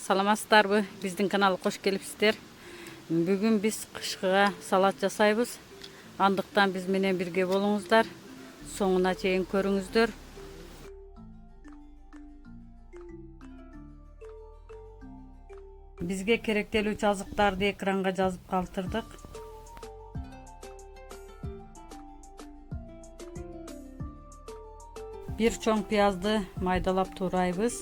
саламатсыздарбы? Биздин каналга кош келипсиздер. Бүгүн биз кышкыга салат жасайбыз. Андыктан биз менен бирге болуңуздар. Соңуна чейин көрүңүздөр. Бизге керектелүүчү азыктарды экранга жазып калтырдык. Бир чоң пиязды майдалап туурайбыз.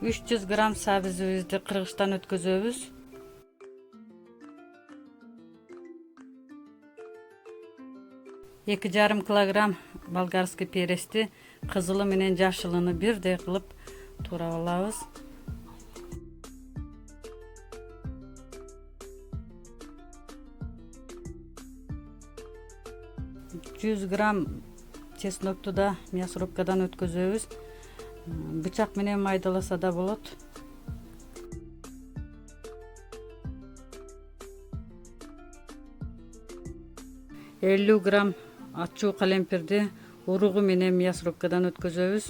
Үч жүз грамм сабызыбызды кыргычтан өткөзөбүз. Эки жарым килограмм болгарский перести кызылы менен жашылыны бирдей кылып туурап алабыз. 100 грамм чеснокту да мясорубкадан өткөзөбүз. Бычак менен майдаласа да болот. Элүү грамм ачуу калемпирди уругу менен мясорубкадан өткөзөбүз.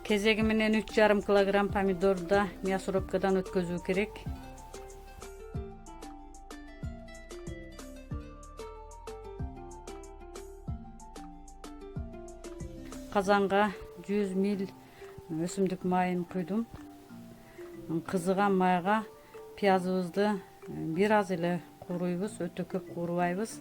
Кезеги менен 3,5 килограмм помидорду да мясорубкадан өткөзүү керек. Казанга 100 мл өсүмдүк майын куйдум. Кызыган майга пиязыбызды бир аз эле кууруйбуз, өтө көп куурубайбыз.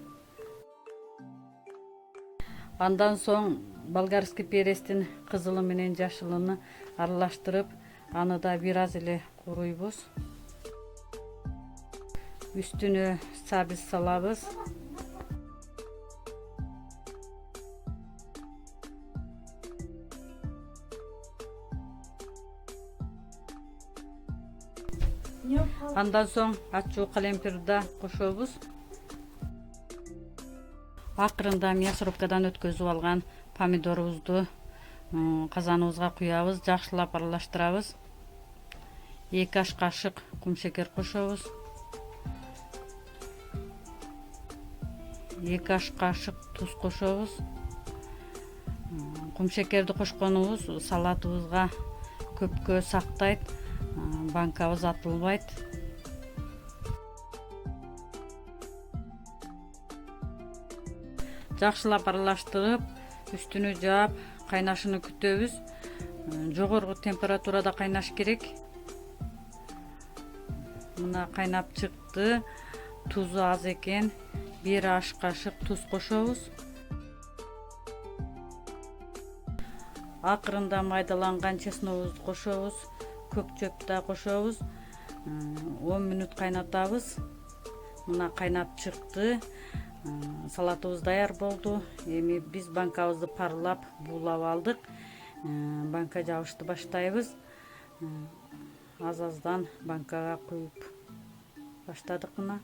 Андан соң болгарский перестин кызылы менен жашылыны аралаштырып, аны да бир аз эле кууруйбуз. Үстүнө сабыз салабыз. Андан соң ачуу калемпирди да кошобуз. Акырында мясорубкадан өткөзүп алган помидорубузду казаныбызга куябыз, жакшылап аралаштырабыз. 2 аш кашык кумшекер кошобуз. 2 аш кашык туз кошобуз. Кумшекерди кошконубуз салатыбызга көпкө сактайт, банкабыз атылбайт. Жакшылап аралаштырып, үстүнү жаап, кайнашын күтөбүз. Жогорку температурада кайнаш керек. Мына кайнап чыкты. Тузу аз экен. 1 аш кашык туз кошобуз. Акырында майдаланган чесногубузду кошобуз. Көк чөптү да кошобуз. 10 мүнөт кайнатабыз. Мына кайнап чыкты. Салатыбыз даяр болду. Эми биз банкабызды парлап, буулап алдык. Банка жабышты баштайбыз. Аз-аздан банкага куюп баштадык мына.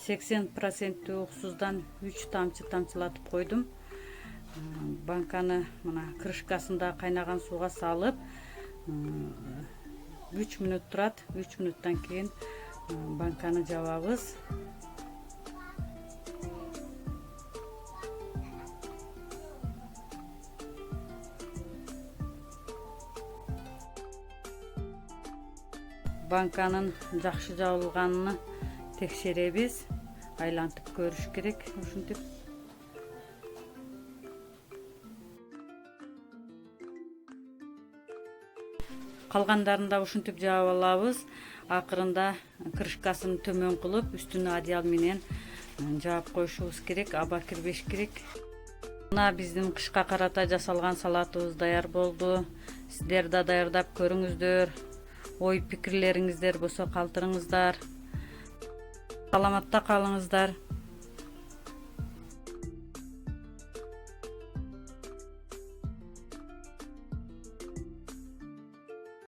%80% уксуздан 3 тамчы тамчылатып койдум. Банканы мына крышкасында кайнаган сууга салып 3 мүнөт турат. 3 мүнөттөн кийин банканы жабабыз. Банканын жакшы жабылганын текшеребиз. Айлантып көрүш керек, ушинтип. Калгандарын да ушинтип жаап алабыз. Акырында крышкасын төмөн кылып, үстүнө одеял менен жаап коюшубуз керек, аба кирбеш керек. Мына биздин кышка карата жасалган салатыбыз даяр болду. Сиздер да даярдап көрүңүздөр. Ой пикирлериңиздер болсо калтырыңыздар. Саламатта калыңыздар.